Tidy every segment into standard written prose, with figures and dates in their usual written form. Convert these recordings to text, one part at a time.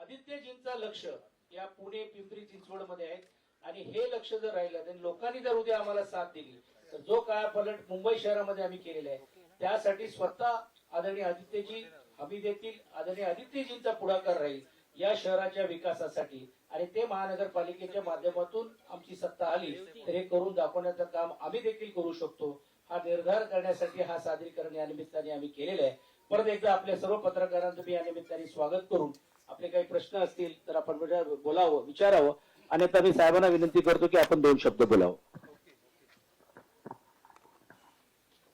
आदित्यजींचं लक्ष या पुणे पिंपरी चिंचवड मध्ये आहे आणि हे लक्ष जर राहिलं तर लोकांनी जर उद्या आम्हाला साथ दिली तर जो कायापालट मुंबई शहरामध्ये आम्ही केलेला आहे त्यासाठी स्वतः आदरणीय आदित्यजी हमी देतील. आदरणीय आदित्यजींचा पुढाकार राहील या शहराच्या विकासासाठी आणि ते महानगरपालिकेच्या माध्यमातून आमची सत्ता आली तर हे करून दाखवण्याचं काम आम्ही देखील करू शकतो. हा निर्धार करण्यासाठी हा सादरीकरण या निमित्ताने आम्ही केलेला आहे. परत एकदा आपल्या सर्व पत्रकारांचं मी या निमित्ताने स्वागत करून आपले काही प्रश्न असतील तर आपण बोलावं विचारावं आणि आता मी साहेबांना विनंती करतो की आपण 2 शब्द बोलावं.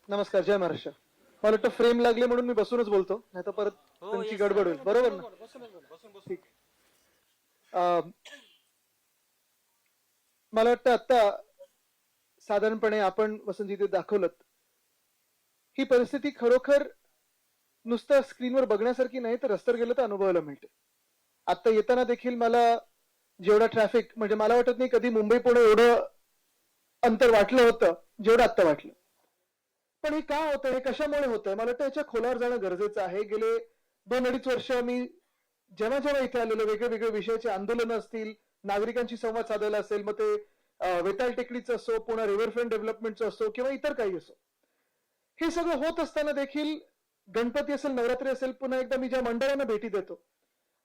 नमस्कार, जय महाराष्ट्र. मला वाटतं फ्रेम लागले म्हणून मी बसूनच बोलतो, नाही तर परत तुमची गडबड होईल. बरोबर ना? ठीक. मला वाटतं आता साधारणपणे आपण वसंतजी ते दाखवलं ही परिस्थिती खरोखर नुसतं स्क्रीनवर बघण्यासारखी नाही तर रस्त्यावर गेलं तर अनुभवायला मिळते. आता येताना देखील मला जेवढा ट्रॅफिक म्हणजे मला वाटत नाही कधी मुंबई पुणे एवढं अंतर वाटलं होतं जेवढं आत्ता वाटलं. पण हे का होतं, हे कशामुळे होतंय, मला वाटतं याच्या खोलावर जाणं गरजेचं आहे. गेले 2-2.5 वर्ष मी जेव्हा जेव्हा इथे आलेलो वेगळे वेगळे विषयाचे आंदोलनं असतील, नागरिकांशी संवाद साधायला असेल, मग ते वेताळ टेकडीचं असो, पुन्हा रिव्हरफ्रंट डेव्हलपमेंटचं असो किंवा इतर काही असो, हे सगळं होत असताना देखील गणपती असेल, नवरात्री असेल, पुन्हा एकदा मी ज्या मंडळांना भेटी देतो,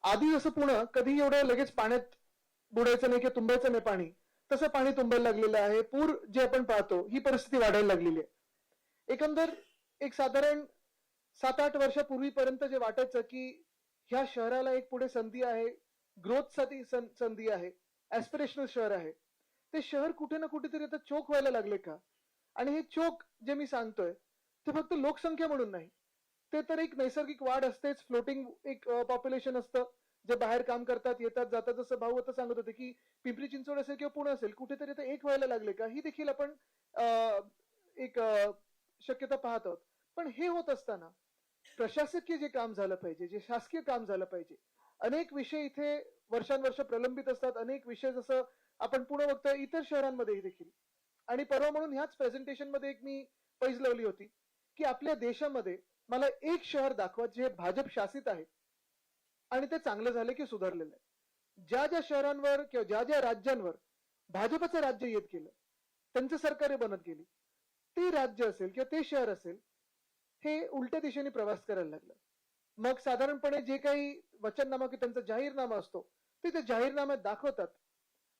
आधी जसं पुन्हा कधी एवढं लगेच पाण्यात बुडायचं नाही किंवा तुंबायचं नाही पाणी, तसं पाणी तुंबायला लागलेलं आहे. पूर जे आपण पाहतो ही परिस्थिती वाढायला लागलेली आहे. एकंदर एक साधारण 7-8 वर्षापूर्वीपर्यंत जे वाटायचं की ह्या शहराला एक पुढे संधी आहे, ग्रोथसाठी संधी आहे, ऍस्पिरेशनल शहर आहे, ते शहर कुठे ना कुठेतरी आता चोक व्हायला लागले का? आणि हे चोक जे मी सांगतोय ते फक्त लोकसंख्या म्हणून नाही, ते तर एक नैसर्गिक वाढ असतेच, फ्लोटिंग एक पॉप्युलेशन असतं जे बाहेर काम करतात येतात जातात. जसं भाऊ आता सांगत होते की पिंपरी चिंचवड असेल किंवा पुणे असेल कुठेतरी आता एक व्हायला लागले का, ही देखील आपण एक शक्यता पाहत आहोत. पण हे होत असताना प्रशासकीय जे काम झालं पाहिजे, जे शासकीय काम झालं पाहिजे, अनेक विषय इथे वर्षानुवर्ष प्रलंबित असतात. अनेक विषय जसं आपण पुणे बघतोय इतर शहरांमध्ये देखील. आणि परवा म्हणून ह्याच प्रेझेंटेशन मध्ये एक मी पैज लावली होती की आपल्या देशामध्ये मला एक शहर दाखवा जे भाजप शासित आहे आणि ते चांगलं झालं की सुधारलेलं आहे. ज्या ज्या शहरांवर किंवा ज्या ज्या राज्यांवर भाजपचं राज्य येत गेलं, त्यांचं सरकार बनत गेली, ते राज्य असेल किंवा ते शहर असेल हे उलट्या दिशेने प्रवास करायला लागलं. मग साधारणपणे जे काही वचननामा की त्यांचा जाहीरनामा असतो ते त्या जाहीरनाम्यात दाखवतात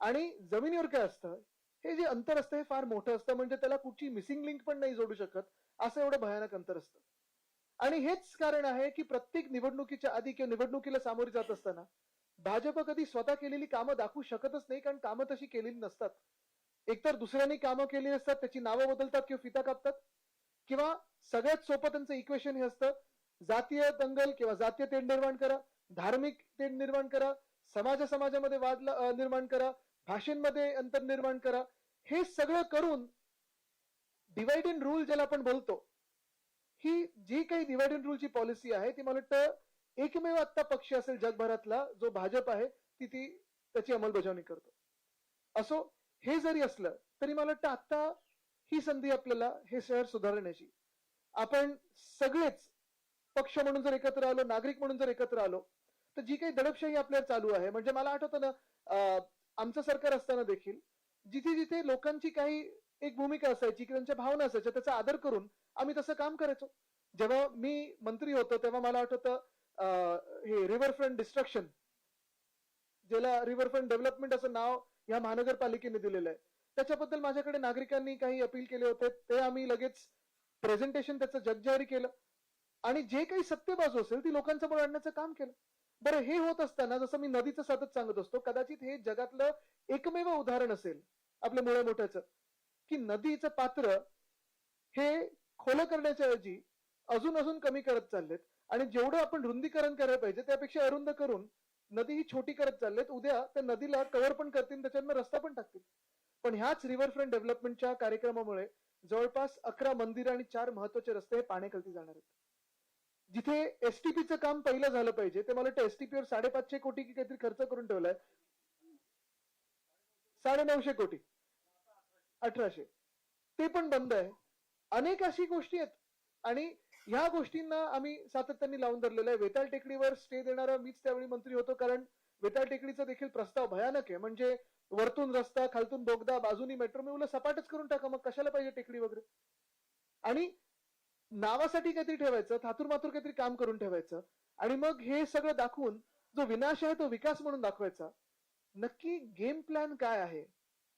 आणि जमिनीवर काय असतं, हे जे अंतर असतं हे फार मोठं असतं. म्हणजे त्याला कुठची मिसिंग लिंक पण नाही जोडू शकत, असं एवढं भयानक अंतर असतं. आणि हेच कारण आहे की प्रत्येक निवडणुकीच्या आधी किंवा निवडणुकीला सामोरे जात असताना भाजप कधी स्वतः केलेली कामं दाखवू शकतच नाही, कारण कामं तशी केलेली नसतात. एकतर दुसऱ्यांनी कामं केली असतात त्याची नावं बदलतात किंवा फिता कापतात, किंवा सगळ्यात सोपं त्यांचं इक्वेशन हे असतं जातीय दंगल किंवा जातीय तेढ निर्माण करा, धार्मिक तेढ निर्माण करा, समाजामध्ये वाद निर्माण करा, भाषेमध्ये अंतर निर्माण करा. हे सगळं करून डिवाइड अँड रूल ज्याला आपण बोलतो, ही जी काही डिवाइड अँड रूलची पॉलिसी आहे ती मला वाटतं एकमेव आत्ता पक्ष असेल जगभरातला जो भाजप आहे ती त्याची अंमलबजावणी करतो. असो, हे जरी असलं तरी मला वाटतं आता ही संधी आपल्याला हे शहर सुधारण्याची, आपण सगळेच पक्ष म्हणून जर एकत्र आलो, नागरिक म्हणून जर एकत्र आलो, तर जी काही दडपशाही आपल्याला चालू आहे, म्हणजे मला आठवतं ना आमचं सरकार असताना देखील जिथे जिथे लोकांची काही एक भूमिका असायची की त्यांच्या भावना असायच्या त्याचा आदर करून आम्ही तसं काम करायचो. जेव्हा मी मंत्री होतो तेव्हा मला आठवतं हे रिव्हरफ्रंट डिस्ट्रक्शन, ज्याला रिव्हरफ्रंट डेव्हलपमेंट असं नाव या महानगरपालिकेने दिलेलं आहे, त्याच्याबद्दल माझ्याकडे नागरिकांनी काही अपील केले होते. ते आम्ही लगेच प्रेझेंटेशन त्याचं जगजाहीर केलं आणि जे काही सत्य बाजू असेल ती लोकांसमोर आणण्याचं काम केलं. बरं, हे होत असताना जसं मी नदीचं सतत सांगत असतो, कदाचित हे जगातलं एकमेव उदाहरण असेल आपल्या मुळे मोठ्याचं की नदीचं पात्र हे खोलं करण्याच्या ऐवजी अजून अजून कमी करत चाललेत आणि जेवढं आपण रुंदीकरण करायला पाहिजे त्यापेक्षा अरुंद करून नदी ही छोटी करत चाललेत. उद्या त्या नदीला कव्हर पण करतील, त्याच्यावर रस्ता पण टाकतील. पण ह्याच रिव्हरफ्रंट डेव्हलपमेंटच्या कार्यक्रमामुळे जवळपास 11 मंदिरं आणि 4 महत्वाचे रस्ते हे पाण्याखाली जाणार आहेत. जिथे एसटीपीचं काम पहिलं झालं पाहिजे ते मला वाटतं एसटीपीवर 550 कोटी की काहीतरी खर्च करून ठेवलाय, 950 कोटी, 1800, ते पण बंद आहे. अनेक अशी गोष्टी आहेत आणि ह्या गोष्टींना आम्ही सातत्याने लावून धरलेलं आहे. वेताळ टेकडीवर स्टे देणारा मीच त्यावेळी मंत्री होतो, कारण वेताळ टेकडीचा देखील प्रस्ताव भयानक आहे. म्हणजे वरतून रस्ता, खालतून बोगदा, बाजूनी मेट्रो, मी बोललो सपाटच करून टाका, मग कशाला पाहिजे टेकडी वगैरे. आणि नावासाठी काहीतरी ठेवायचं, थातूर मातूर काहीतरी काम करून ठेवायचं, आणि मग हे सगळं दाखवून जो विनाश आहे तो विकास म्हणून दाखवायचा. नक्की गेम प्लॅन काय आहे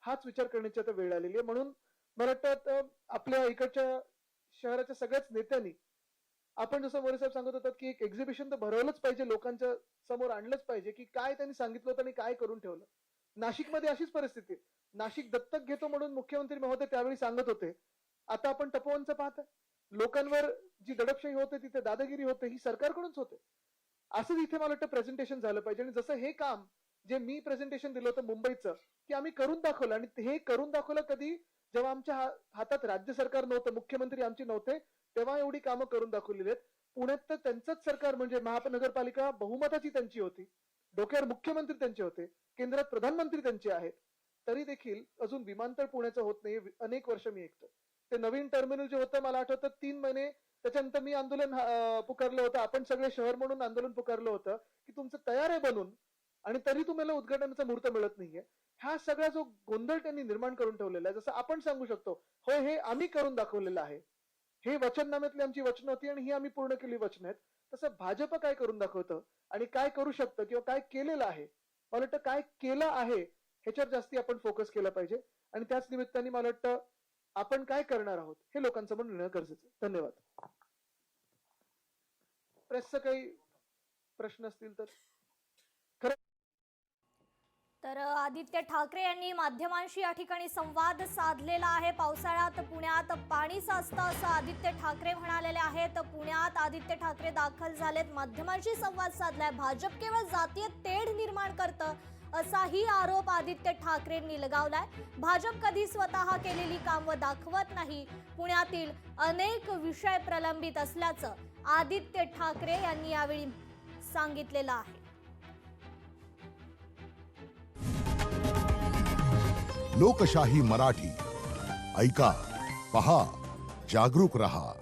हाच विचार करण्याची आता वेळ आलेली आहे. म्हणून मला वाटतं आता आपल्या इकडच्या शहराच्या सगळ्याच नेत्यांनी, आपण जसं मोरे साहेब सांगत होतात की एक एक्झिबिशन तर भरवलंच पाहिजे, लोकांच्या समोर आणलंच पाहिजे की काय त्यांनी सांगितलं होतं आणि काय करून ठेवलं. नाशिकमध्ये अशीच परिस्थिती आहे. नाशिक दत्तक घेतो म्हणून मुख्यमंत्री महोदय त्यावेळी सांगत होते. आता आपण तपोवनचं पाहतोय, लोकांवर जी दडपशाही होते, तिथे दादागिरी होते, ही सरकारकडूनच होते. असंच इथे मला वाटतं प्रेझेंटेशन झालं पाहिजे. आणि जसं हे काम जे मी प्रेझेंटेशन दिलं होतं मुंबईचं, की आम्ही करून दाखवलं, आणि हे करून दाखवलं कधी, जेव्हा आमच्या हातात राज्य सरकार नव्हतं, मुख्यमंत्री आमचे नव्हते, तेव्हा एवढी कामं करून दाखवलेली आहेत. पुण्यात तर त्यांचंच सरकार, म्हणजे महानगरपालिका बहुमताची त्यांची होती, डोक्यावर मुख्यमंत्री त्यांचे होते, केंद्रात प्रधानमंत्री त्यांचे आहेत, तरी देखील अजून विमानतळ पुण्याचं होत नाही. अनेक वर्ष मी ऐकतो. ते नवीन टर्मिनल जे होतं, मला आठवतं 3 महिने त्याच्यानंतर मी आंदोलन पुकारलं होतं, आपण सगळे शहर म्हणून आंदोलन पुकारलं होतं की तुमचं तयार आहे बनून, आणि तरी तुम्हाला उद्घाटनाचा मुहूर्त मिळत नाहीये. हा सगळा जो गोंधळ त्यांनी निर्माण करून ठेवलेला आहे, जसं आपण सांगू शकतो होय हे आम्ही करून दाखवलेलं आहे, हे वचननाम्यातली आमची वचन होती आणि ही आम्ही पूर्ण केली वचन आहेत, तसं भाजप काय करून दाखवतं आणि काय करू शकतं किंवा काय केलेलं आहे, मला वाटतं काय केलं आहे ह्याच्यावर जास्ती आपण फोकस केला पाहिजे. आणि त्याच निमित्ताने मला वाटतं आपण काय करणार आहोत हे लोकांसमोर नेणं गरजेचं आहे. धन्यवाद. प्रेसचं काही प्रश्न असतील तर. तर आदित्य ठाकरे यांनी माध्यमांशी या ठिकाणी संवाद साधलेला आहे. पावसाळ्यात पुण्यात पाणी साचतं असं आदित्य ठाकरे म्हणालेले आहेत. पुण्यात आदित्य ठाकरे दाखल झालेत, माध्यमांशी संवाद साधलाय. भाजप केवळ जातीय तेढ निर्माण करतं असाही आरोप आदित्य ठाकरेंनी लगावलाय. भाजप कधी स्वतः केलेली कामं दाखवत नाही. पुण्यातील अनेक विषय प्रलंबित असल्याचं आदित्य ठाकरे यांनी यावेळी सांगितलेलं आहे. लोकशाही मराठी ऐका, पहा, जागरूक रहा.